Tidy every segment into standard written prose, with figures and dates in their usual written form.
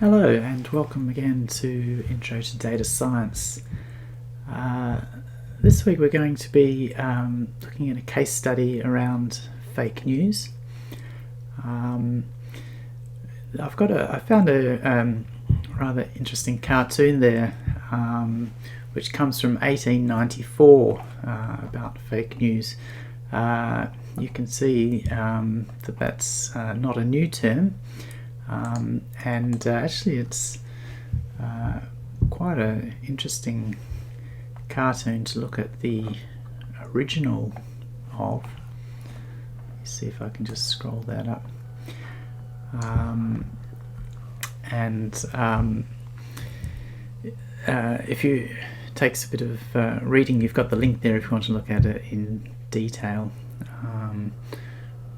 Hello and welcome again to Intro to Data Science. This week we're going to be looking at a case study around fake news. I found a rather interesting cartoon there, which comes from 1894 about fake news. You can see that that's not a new term. Actually it's quite an interesting cartoon to look at the original of. Let's see if I can just scroll that up. If you takes a bit of reading, you've got the link there if you want to look at it in detail.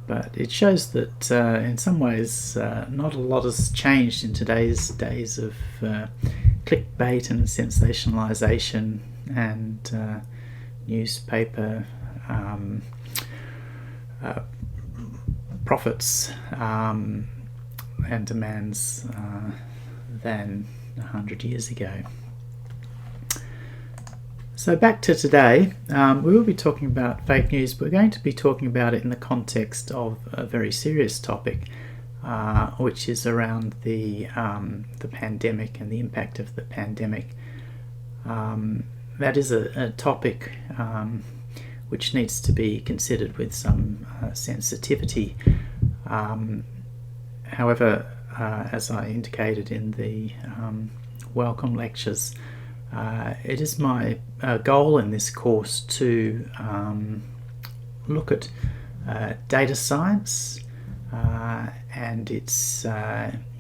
But it shows that in some ways not a lot has changed in today's days of clickbait and sensationalization and newspaper profits and demands than 100 years ago. So back to today, we will be talking about fake news, but we're going to be talking about it in the context of a very serious topic, which is around the pandemic and the impact of the pandemic. That is a topic which needs to be considered with some sensitivity. However, as I indicated in the welcome lectures, it is my goal in this course to look at data science and its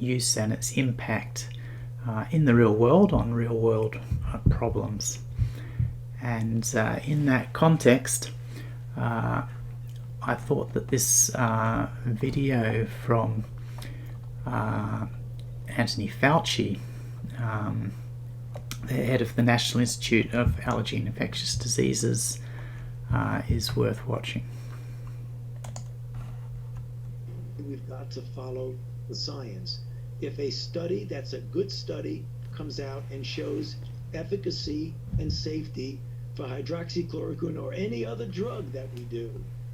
use and its impact in the real world on real world problems. And in that context, I thought that this video from Anthony Fauci, the head of the National Institute of Allergy and Infectious Diseases, is worth watching. We've got to follow the science. If a study that's a good study comes out and shows efficacy and safety for hydroxychloroquine or any other drug that we do,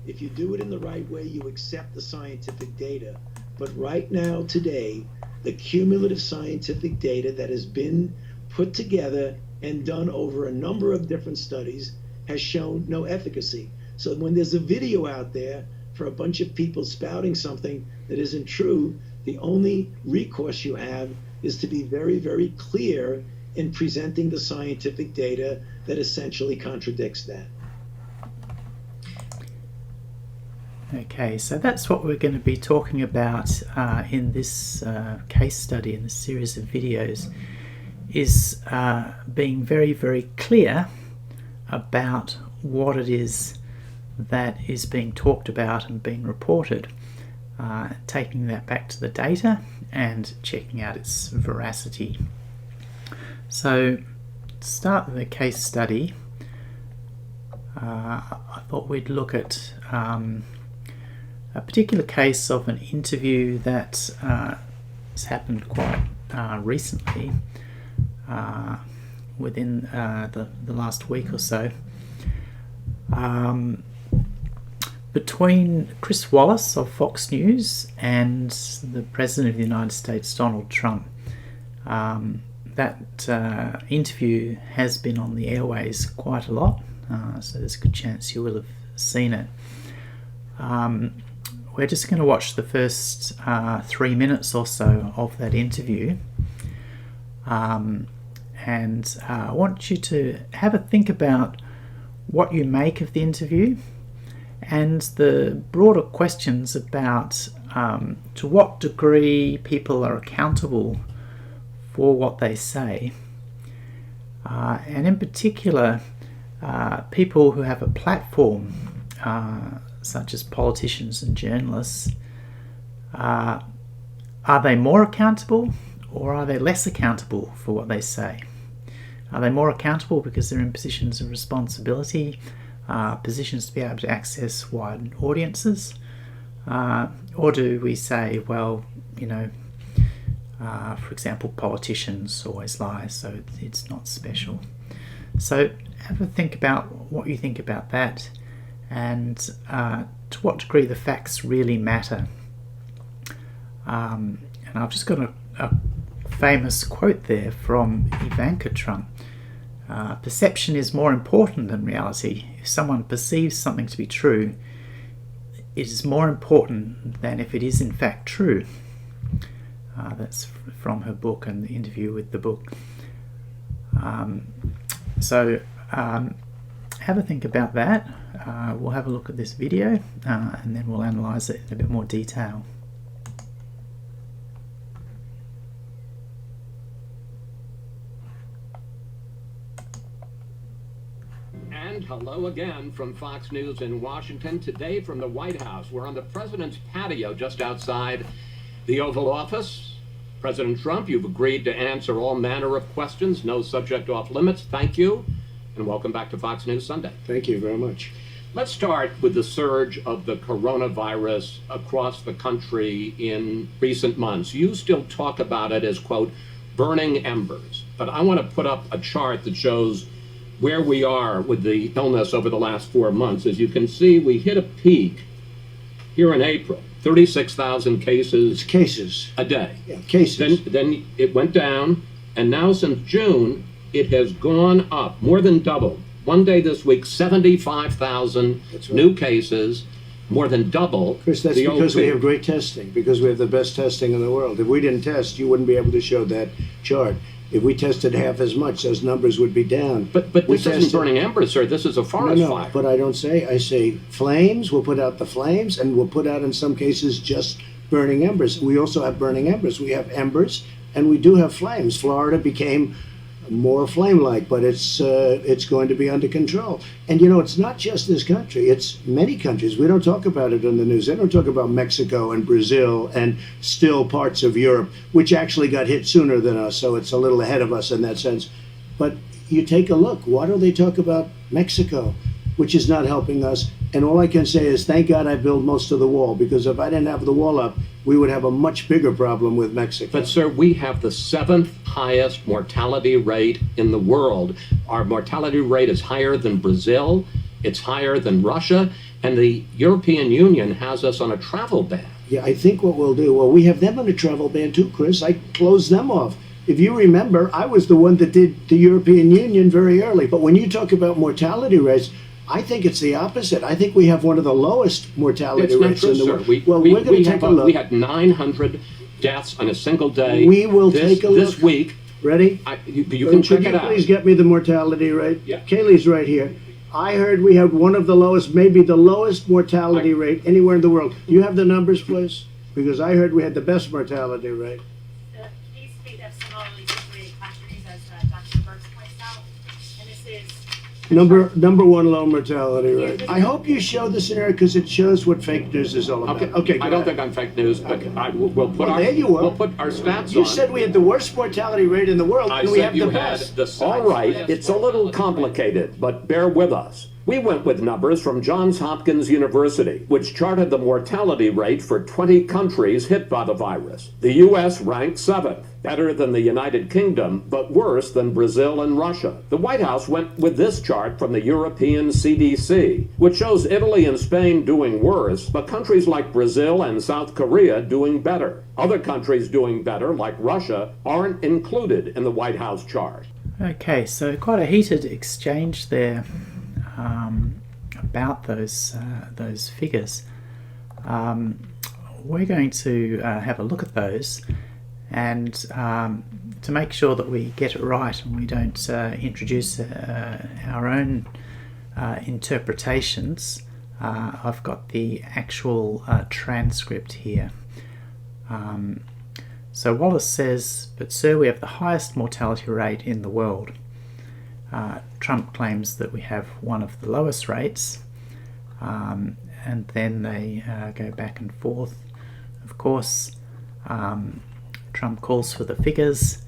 if you do it in the right way, you accept the scientific data. But right now, today, the cumulative scientific data that has been put together and done over a number of different studies has shown no efficacy. So when there's a video out there for a bunch of people spouting something that isn't true, the only recourse you have is to be very, very clear in presenting the scientific data that essentially contradicts that. Okay, so that's what we're going to be talking about in this case study, in this series of videos, is being very, very clear about what it is that is being talked about and being reported, taking that back to the data and checking out its veracity. So to start with the case study, I thought we'd look at a particular case of an interview that has happened quite recently, within the last week or so, between Chris Wallace of Fox News and the President of the United States, Donald Trump. That interview has been on the airways quite a lot, so there's a good chance you will have seen it. We're just going to watch the first 3 minutes or so of that interview. And I want you to have a think about what you make of the interview and the broader questions about to what degree people are accountable for what they say, and in particular people who have a platform, such as politicians and journalists. Are they more accountable or are they less accountable for what they say? Are they more accountable because they're in positions of responsibility, positions to be able to access wide audiences? Or do we say, well, For example, politicians always lie, so it's not special. So have a think about what you think about that, and to what degree the facts really matter. And I've just got a famous quote there from Ivanka Trump. Perception is more important than reality. If someone perceives something to be true, it is more important than if it is in fact true. That's from her book and the interview with the book. So have a think about that. We'll have a look at this video and then we'll analyse it in a bit more detail. And hello again from Fox News in Washington. Today from the White House. We're on the president's patio just outside the Oval Office. President Trump, you've agreed to answer all manner of questions, no subject off limits. Thank you, and welcome back to Fox News Sunday. Thank you very much. Let's start with the surge of the coronavirus across the country in recent months. You still talk about it as, quote, burning embers. But I want to put up a chart that shows where we are with the illness over the last 4 months. As you can see, we hit a peak here in April, 36,000 cases. It's cases. A day. Yeah, cases. Then it went down, and now since June, it has gone up, more than doubled. One day this week, 75,000 new cases, more than double. Chris, that's because we have great testing, because we have the best testing in the world. If we didn't test, you wouldn't be able to show that chart. If we tested half as much, those numbers would be down. But this isn't burning embers, sir. This is a forest fire. But I don't say. I say flames. We'll put out the flames, and we'll put out, in some cases, just burning embers. We also have burning embers. We have embers, and we do have flames. Florida became more flame-like, but it's going to be under control. And you know, it's not just this country, it's many countries. We don't talk about it on the news. They don't talk about Mexico and Brazil and still parts of Europe, which actually got hit sooner than us, so it's a little ahead of us in that sense. But you take a look, why don't they talk about Mexico, which is not helping us? And all I can say is, thank God I built most of the wall, because if I didn't have the wall up, we would have a much bigger problem with Mexico. But sir, we have the 7th highest mortality rate in the world. Our mortality rate is higher than Brazil, it's higher than Russia, and the European Union has us on a travel ban. Yeah, I think what we'll do, well, we have them on a travel ban too, Chris. I closed them off. If you remember, I was the one that did the European Union very early. But when you talk about mortality rates, I think it's the opposite. I think we have one of the lowest mortality rates in the world. We're going to take a look. We had 900 deaths on a single day. We will take a look. This week. Ready? You can check it out. Could you please get me the mortality rate? Yeah. Kaylee's right here. I heard we have one of the lowest, maybe the lowest mortality rate anywhere in the world. You have the numbers, please? Because I heard we had the best mortality rate. The case rate of similarly situated countries, as Dr. Burks points out, and this is Number one low mortality rate. I hope you show this scenario because it shows what fake news is all about. Okay, I don't think I'm fake news, but we'll put we'll put our stats on. You said we had the worst mortality rate in the world, and we have the best. All right, it's a little complicated, but bear with us. We went with numbers from Johns Hopkins University, which charted the mortality rate for 20 countries hit by the virus. The U.S. ranked 7th, better than the United Kingdom, but worse than Brazil and Russia. The White House went with this chart from the European CDC, which shows Italy and Spain doing worse, but countries like Brazil and South Korea doing better. Other countries doing better, like Russia, aren't included in the White House chart. Okay, so quite a heated exchange there. About those figures. We're going to have a look at those, and to make sure that we get it right and we don't introduce our own interpretations, I've got the actual transcript here. So Wallace says, "But sir, we have the highest mortality rate in the world." Trump claims that we have one of the lowest rates, and then they go back and forth. Of course, Trump calls for the figures,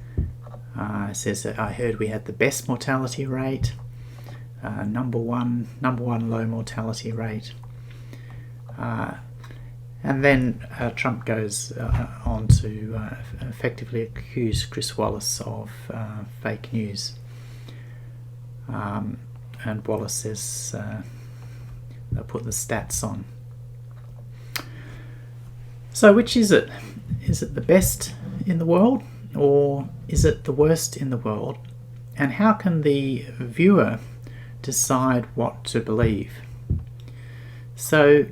says that I heard we had the best mortality rate, number one low mortality rate, And then Trump goes on to effectively accuse Chris Wallace of fake news. And Wallace says they'll put the stats on. So which is it? Is it the best in the world, or is it the worst in the world? And how can the viewer decide what to believe? So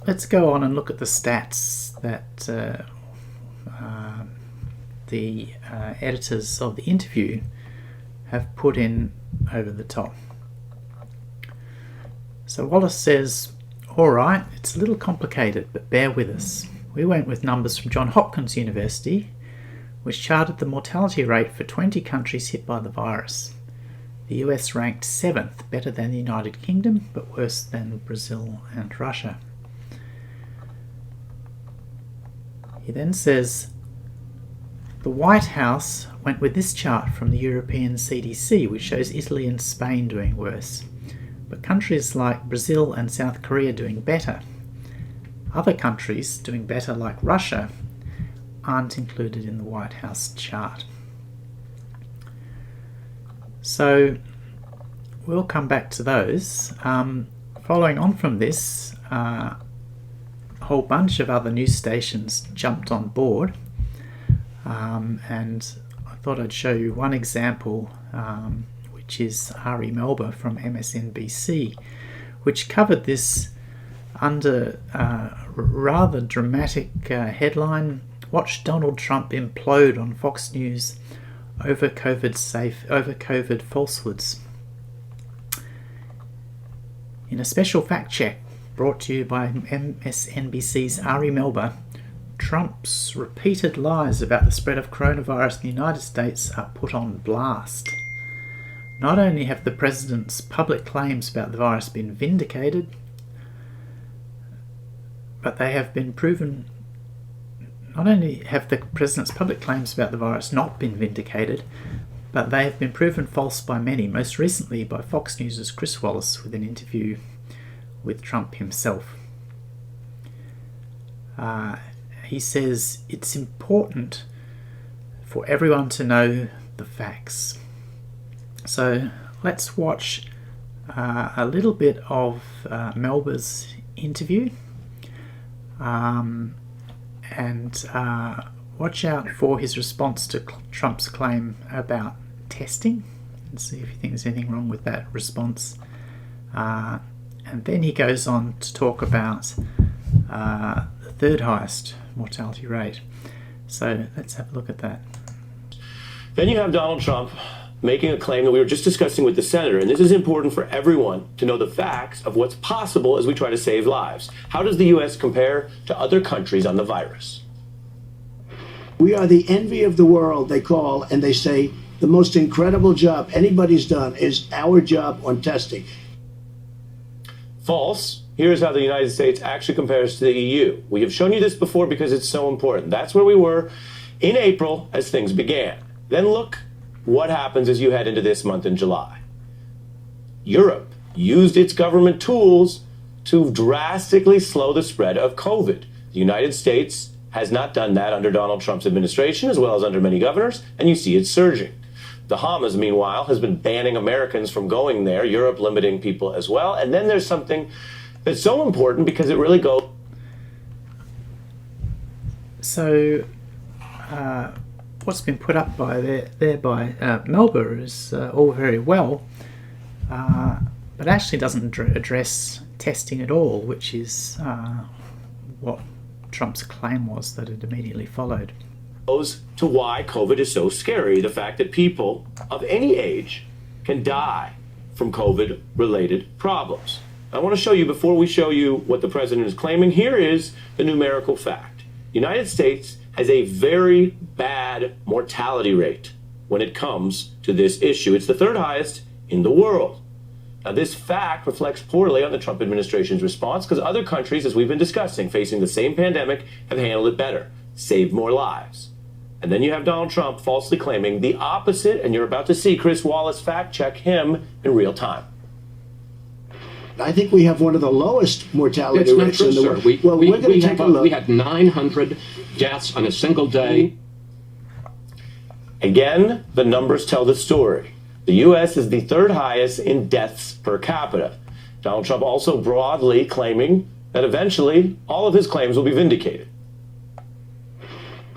let's go on and look at the stats that the editors of the interview have put in over the top. So Wallace says, all right, it's a little complicated, but bear with us. We went with numbers from Johns Hopkins University, which charted the mortality rate for 20 countries hit by the virus. The US ranked 7th, better than the United Kingdom, but worse than Brazil and Russia. He then says, the White House went with this chart from the European CDC, which shows Italy and Spain doing worse, but countries like Brazil and South Korea doing better. Other countries doing better, like Russia, aren't included in the White House chart. So we'll come back to those. Following on from this, a whole bunch of other news stations jumped on board, and I thought I'd show you one example, which is Ari Melber from MSNBC, which covered this under a rather dramatic headline: watch Donald Trump implode on Fox News over COVID falsehoods. In a special fact check brought to you by MSNBC's Ari Melber, Trump's repeated lies about the spread of coronavirus in the United States are put on blast. Not only have the president's public claims about the virus been vindicated, but they have been proven. Not only have the president's public claims about the virus not been vindicated, but they have been proven false by many, most recently by Fox News' Chris Wallace with an interview with Trump himself. He says it's important for everyone to know the facts. So let's watch a little bit of Melber's interview. And watch out for his response to Trump's claim about testing, and see if he thinks there's anything wrong with that response. And then he goes on to talk about the third highest mortality rate. So let's have a look at that. Then you have Donald Trump making a claim that we were just discussing with the senator, and this is important for everyone to know the facts of what's possible as we try to save lives. How does the U.S. compare to other countries on the virus? We are the envy of the world, they call, and they say the most incredible job anybody's done is our job on testing. False. Here's how the United States actually compares to the EU. We have shown you this before because it's so important. That's where we were in April as things began. Then look what happens as you head into this month in July. Europe used its government tools to drastically slow the spread of COVID. The United States has not done that under Donald Trump's administration, as well as under many governors, and you see it surging. The Bahamas, meanwhile, has been banning Americans from going there, Europe limiting people as well. And then there's something that's so important because it really goes. So what's been put up by Melber is all very well, but actually doesn't address testing at all, which is what Trump's claim was that it immediately followed. Goes to why COVID is so scary, the fact that people of any age can die from COVID-related problems. I want to show you, before we show you what the president is claiming, here is the numerical fact. The United States has a very bad mortality rate when it comes to this issue. It's the third highest in the world. Now, this fact reflects poorly on the Trump administration's response because other countries, as we've been discussing, facing the same pandemic, have handled it better, saved more lives. And then you have Donald Trump falsely claiming the opposite, and you're about to see Chris Wallace fact check him in real time. I think we have one of the lowest mortality It's not rates true, in the sir. world. Well, we're going to take a look. We had 900 deaths on a single day. Again, the numbers tell the story. The U.S. is the third highest in deaths per capita. Donald Trump also broadly claiming that eventually all of his claims will be vindicated.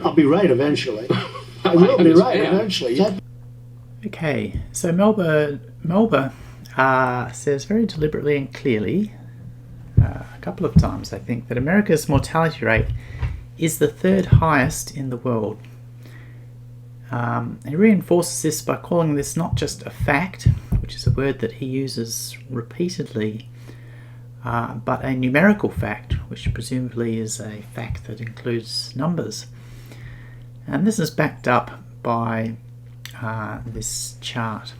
I'll be right eventually. I will be right eventually. Yeah. Okay, so Melba says very deliberately and clearly, a couple of times I think, that America's mortality rate is the third highest in the world. He reinforces this by calling this not just a fact, which is a word that he uses repeatedly, but a numerical fact, which presumably is a fact that includes numbers. And this is backed up by this chart.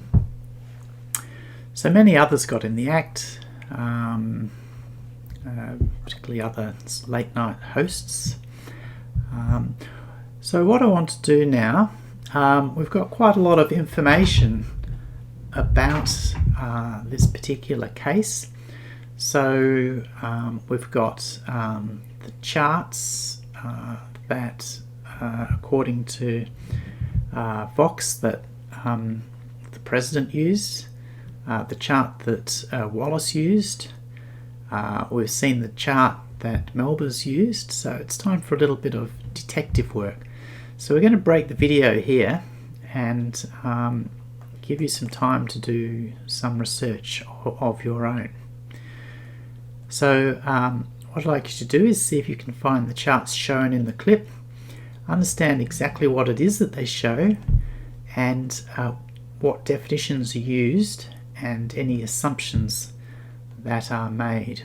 So many others got in the act, particularly other late night hosts. So what I want to do now, we've got quite a lot of information about this particular case. So we've got the charts that according to Vox that the president used, the chart that Wallace used. We've seen the chart that Melba's used, so it's time for a little bit of detective work. So we're going to break the video here and give you some time to do some research of your own. So what I'd like you to do is see if you can find the charts shown in the clip, understand exactly what it is that they show, and what definitions are used and any assumptions that are made.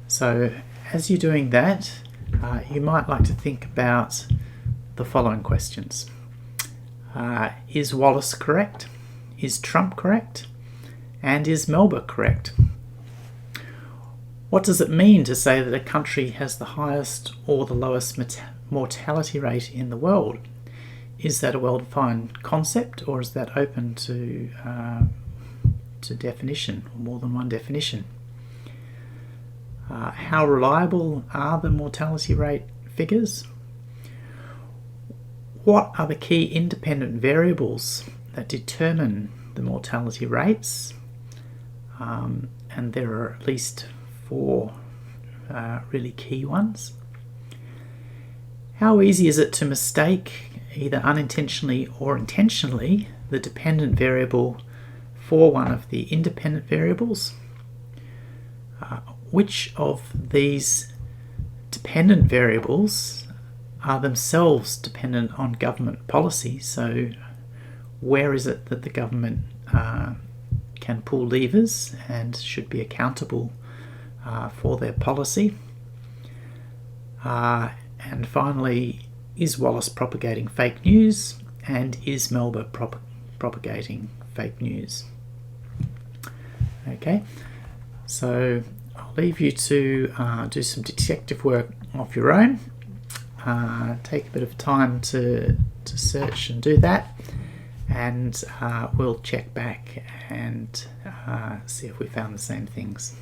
So as you're doing that, you might like to think about the following questions. Is Wallace correct? Is Trump correct? And is Melba correct? What does it mean to say that a country has the highest or the lowest mortality rate in the world? Is that a well-defined concept, or is that open to definition, or more than one definition? How reliable are the mortality rate figures? What are the key independent variables that determine the mortality rates? And there are at least 4 really key ones. How easy is it to mistake, either unintentionally or intentionally, the dependent variable for one of the independent variables? Which of these dependent variables are themselves dependent on government policy? So where is it that the government can pull levers and should be accountable for their policy? And finally, is Wallace propagating fake news, and is Melba propagating fake news? Okay, so I'll leave you to do some detective work of your own. Take a bit of time to search and do that, and we'll check back and see if we found the same things.